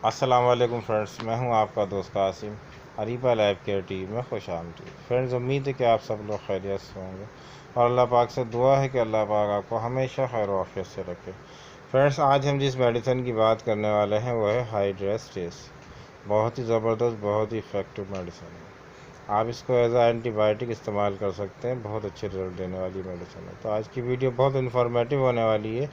अस्सलाम वालेकुम फ्रेंड्स, मैं हूं आपका दोस्त Qasim. Ariba lab care team में खुश आमदीद। फ्रेंड्स, उम्मीद है कि आप सब लोग खैरियत से होंगे और अल्लाह पाक से दुआ है कि अल्लाह पाक आपको हमेशा खैर आफियत से रखे। फ्रेंड्स, आज हम जिस मेडिसिन की बात करने वाले हैं वो है हाइड्रेस्टिस। बहुत ही ज़बरदस्त, बहुत ही इफ़ेक्टिव मेडिसिन है। आप इसको एज आ एंटीबायोटिक इस्तेमाल कर सकते हैं। बहुत अच्छे रिजल्ट देने वाली मेडिसिन है। तो आज की वीडियो बहुत इन्फॉर्मेटिव होने वाली है।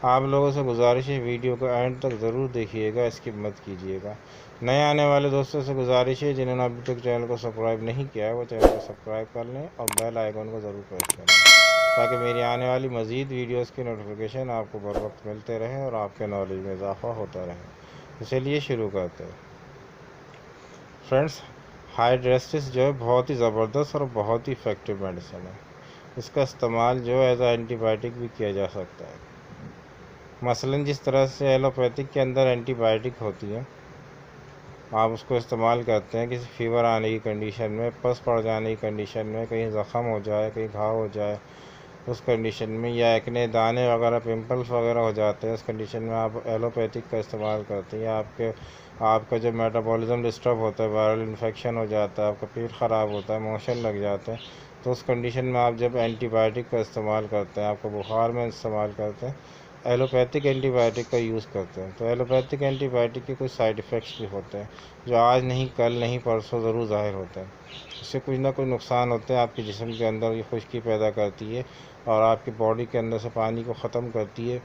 आप लोगों से गुजारिश है वीडियो को एंड तक ज़रूर देखिएगा, स्किप मत कीजिएगा। नए आने वाले दोस्तों से गुजारिश है जिन्होंने अभी तक चैनल को सब्सक्राइब नहीं किया है वो चैनल को सब्सक्राइब कर लें और बेल आइकन को ज़रूर प्रेस कर लें ताकि मेरी आने वाली मज़ीद वीडियोस की नोटिफिकेशन आपको बर वक्त मिलते रहें और आपके नॉलेज में इजाफा होता रहे। तो चलिए शुरू करते हैं। फ्रेंड्स, हाइड्रेस्टिस जो है बहुत ही ज़बरदस्त और बहुत ही इफ़ेक्टिव मेडिसिन है। इसका इस्तेमाल जो है एज आ एंटीबायोटिक भी किया जा सकता है। मसलन जिस तरह से एलोपैथिक के अंदर एंटीबायोटिक होती है, आप उसको इस्तेमाल करते हैं किसी फीवर आने की कंडीशन में, पस पड़ जाने की कंडीशन में, कहीं ज़ख़म हो जाए, कहीं घाव हो जाए उस कंडीशन में, या एक्ने दाने वगैरह पिंपल्स वगैरह हो जाते हैं उस कंडीशन में आप एलोपैथिक का इस्तेमाल करते हैं। या आपका जो मेटाबॉलिज्म डिस्टर्ब होता है, वायरल इन्फेक्शन हो जाता है, आपका पेट ख़राब होता है, मोशन लग जाते हैं, तो उस कंडीशन में आप जब एंटीबायोटिक का इस्तेमाल करते हैं, आपको बुखार में इस्तेमाल करते हैं, एलोपैथिक एंटीबायोटिक का यूज़ करते हैं। तो एलोपैथिक एंटीबायोटिक के कुछ साइड इफ़ेक्ट्स भी होते हैं जो आज नहीं कल नहीं परसों ज़रूर ज़ाहिर होते हैं। इससे कुछ ना कुछ नुकसान होते हैं। आपके जिस्म के अंदर ये खुश्की पैदा करती है और आपकी बॉडी के अंदर से पानी को ख़त्म करती है,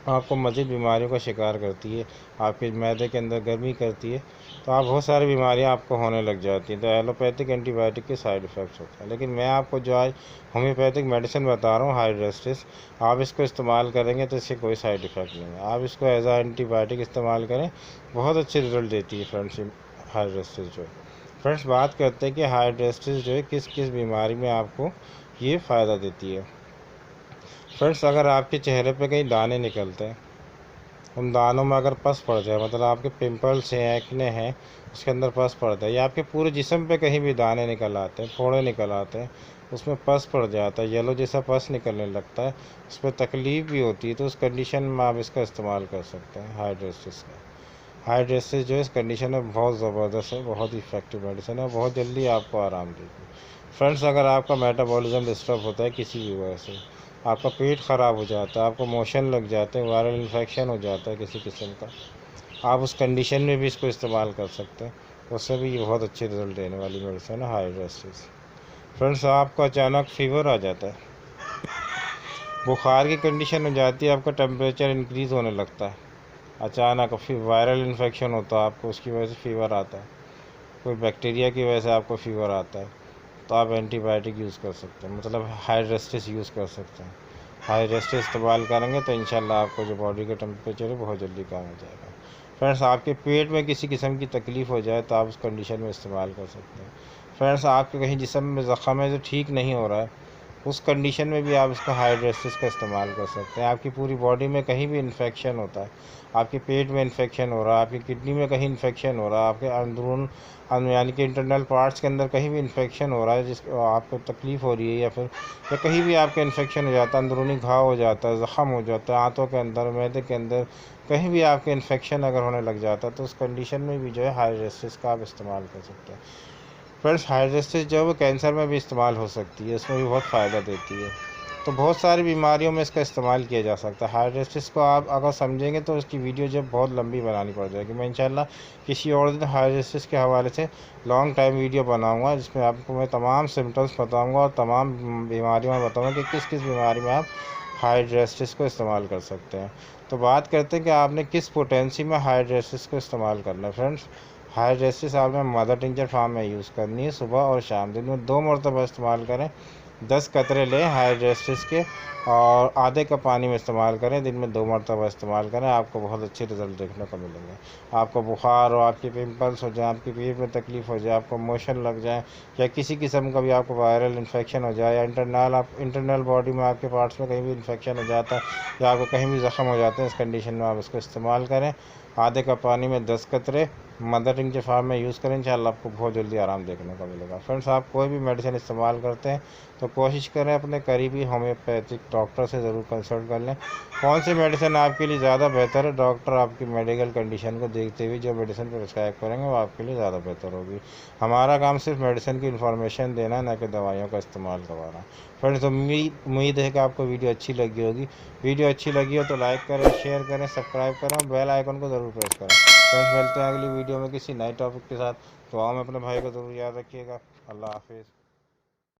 आपको मज़ीद बीमारियों का शिकार करती है, आपके मैदे के अंदर गर्मी करती है, तो आप बहुत सारी बीमारियां आपको होने लग जाती हैं। तो एलोपैथिक एंटीबायोटिक के साइड इफ़ेक्ट्स होते हैं। लेकिन मैं आपको जो आज होम्योपैथिक मेडिसिन बता रहा हूँ हाइड्रेस्टिस, आप इसको इस्तेमाल करेंगे तो इससे कोई साइड इफ़ेक्ट नहीं है। आप इसको एज आ एंटीबायोटिक इस्तेमाल करें, बहुत अच्छे रिजल्ट देती है फ्रेंड्स हाइड्रेस्टिस जो है। फ्रेंड्स, बात करते हैं कि हाइड्रेस्टिस जो है किस किस बीमारी में आपको ये फ़ायदा देती है। फ्रेंड्स, अगर आपके चेहरे पे कहीं दाने निकलते हैं, उन दानों में अगर पस पड़ जाए, मतलब आपके पिंपल्स हैं, एक्ने हैं, उसके अंदर पस पड़ता है, या आपके पूरे जिस्म पे कहीं भी दाने निकल आते हैं, फोड़े निकल आते हैं, उसमें पस पड़ जाता है, येलो जैसा पस निकलने लगता है, उस पर तकलीफ़ भी होती है, तो उस कंडीशन में आप इसका इस्तेमाल कर सकते हैं हाइड्रेस्टिस का। हाइड्रेस्टिस जो है इस कंडीशन में बहुत ज़बरदस्त है, बहुत ही इफेक्टिव मेडिसिन है, बहुत जल्दी आपको आराम देगी। फ्रेंड्स, अगर आपका मेटाबॉलिज्म डिस्टर्ब होता है किसी भी वजह से, आपका पेट ख़राब हो जाता है, आपको मोशन लग जाते हैं, वायरल इन्फेक्शन हो जाता है किसी किस्म का, आप उस कंडीशन में भी इसको इस्तेमाल कर सकते हैं। उससे भी ये बहुत अच्छे रिजल्ट देने वाली मेडिसिन है हाइड्रेस्टिस। फ्रेंड्स, आपको अचानक फीवर आ जाता है, बुखार की कंडीशन हो जाती है, आपका टेम्परेचर इंक्रीज़ होने लगता है, अचानक फिर वायरल इन्फेक्शन होता है आपको, उसकी वजह से फ़ीवर आता है, कोई बैक्टीरिया की वजह से आपको फ़ीवर आता है, तो आप एंटीबायोटिक यूज़ कर सकते हैं, मतलब हाइड्रेस्टिस यूज़ कर सकते हैं। हाइड्रेस्टिस इस्तेमाल करेंगे तो इंशाल्लाह आपको जो बॉडी का टेम्परेचर है बहुत जल्दी कम हो जाएगा। फ्रेंड्स, आपके पेट में किसी किस्म की तकलीफ़ हो जाए तो आप उस कंडीशन में इस्तेमाल कर सकते हैं। फ्रेंड्स, आपके कहीं जिस्म में ज़ख़म है जो ठीक नहीं हो रहा है, उस कंडीशन में भी आप इसका हाइड्रेस्टिस का इस्तेमाल कर सकते हैं। आपकी पूरी बॉडी में कहीं भी इन्फेक्शन होता है, आपके पेट में इन्फेक्शन हो रहा है, आपकी किडनी में कहीं इन्फेक्शन हो रहा है, आपके अंदरून यानी कि इंटरनल पार्ट्स के अंदर कहीं भी इन्फेक्शन हो रहा है, जिस आपको तकलीफ़ हो रही है, या कहीं भी आपका इन्फेक्शन हो जाता है, अंदरूनी घाव हो जाता है, ज़ख़म हो जाता है, आंतों के अंदर, मैदे के अंदर, कहीं भी आपके इन्फेक्शन अगर होने लग जाता है, तो उस कंडीशन में भी जो है हाइड्रेस्टिस का आप इस्तेमाल कर सकते हैं। फ्रेंड्स, हाइड्रेस्टिस जो है वो कैंसर में भी इस्तेमाल हो सकती है, इसमें भी बहुत फ़ायदा देती है। तो बहुत सारी बीमारियों में इसका इस्तेमाल किया जा सकता है। हाइड्रेस्टिस को आप अगर समझेंगे तो उसकी वीडियो जब बहुत लंबी बनानी पड़ जाएगी। मैं इंशाल्लाह किसी और दिन हाइड्रेस्टिस के हवाले से लॉन्ग टाइम वीडियो बनाऊंगा, जिसमें आपको मैं तमाम सिम्टम्स बताऊंगा और तमाम बीमारियों में बताऊंगा कि किस किस बीमारी में आप हाइड्रेस्टिस को इस्तेमाल कर सकते हैं। तो बात करते हैं कि आपने किस पोटेंसी में हाइड्रेस्टिस को इस्तेमाल करना है। फ्रेंड्स, हाइड्रेस्टिस आपने मदर टिंचर फार्म में यूज़ करनी है, सुबह और शाम, दिन में 2 मरतबा इस्तेमाल करें। 10 कतरे लें हाइड्रेस्टिस के और आधे कप पानी में इस्तेमाल करें, दिन में 2 मरतबा इस्तेमाल करें, आपको बहुत अच्छे रिज़ल्ट देखने को मिलेंगे। आपको बुखार हो, आपके पिंपल्स हो जाए, आपके पेट में तकलीफ़ हो जाए, आपको मोशन लग जाए, या किसी किस्म का भी आपको वायरल इन्फेक्शन हो जाए, या इंटरनल बॉडी में आपके पार्ट्स में कहीं भी इन्फेक्शन हो जाता है, या आपको कहीं भी ज़ख़म हो जाते हैं, इस कंडीशन में आप इसको इस्तेमाल करें आधे कप पानी में 10 कतरे मदर रिंग के फार्म में यूज़ करें, इंशाल्लाह आपको बहुत जल्दी आराम देखने को मिलेगा। फ्रेंड्स, आप कोई भी मेडिसिन इस्तेमाल करते हैं तो कोशिश करें अपने करीबी होम्योपैथिक डॉक्टर से ज़रूर कंसल्ट कर लें। कौन सी मेडिसिन आपके लिए ज़्यादा बेहतर है, डॉक्टर आपकी मेडिकल कंडीशन को देखते हुए जो मेडिसिन प्रिस्क्राइब करेंगे वो आपके लिए ज़्यादा बेहतर होगी। हमारा काम सिर्फ मेडिसिन की इन्फॉर्मेशन देना, न कि दवाइयों का इस्तेमाल करवाना। फ्रेंड्स, उम्मीद है कि आपको वीडियो अच्छी लगी होगी। वीडियो अच्छी लगी हो तो लाइक करें, शेयर करें, सब्सक्राइब करें और बेल आइकन को ज़रूर प्रेस करें। फ्रेंड्स, मिलते हैं अगली वीडियो में किसी नए टॉपिक के साथ। तो हम अपने भाई को ज़रूर याद रखिएगा। अल्लाह हाफिज़।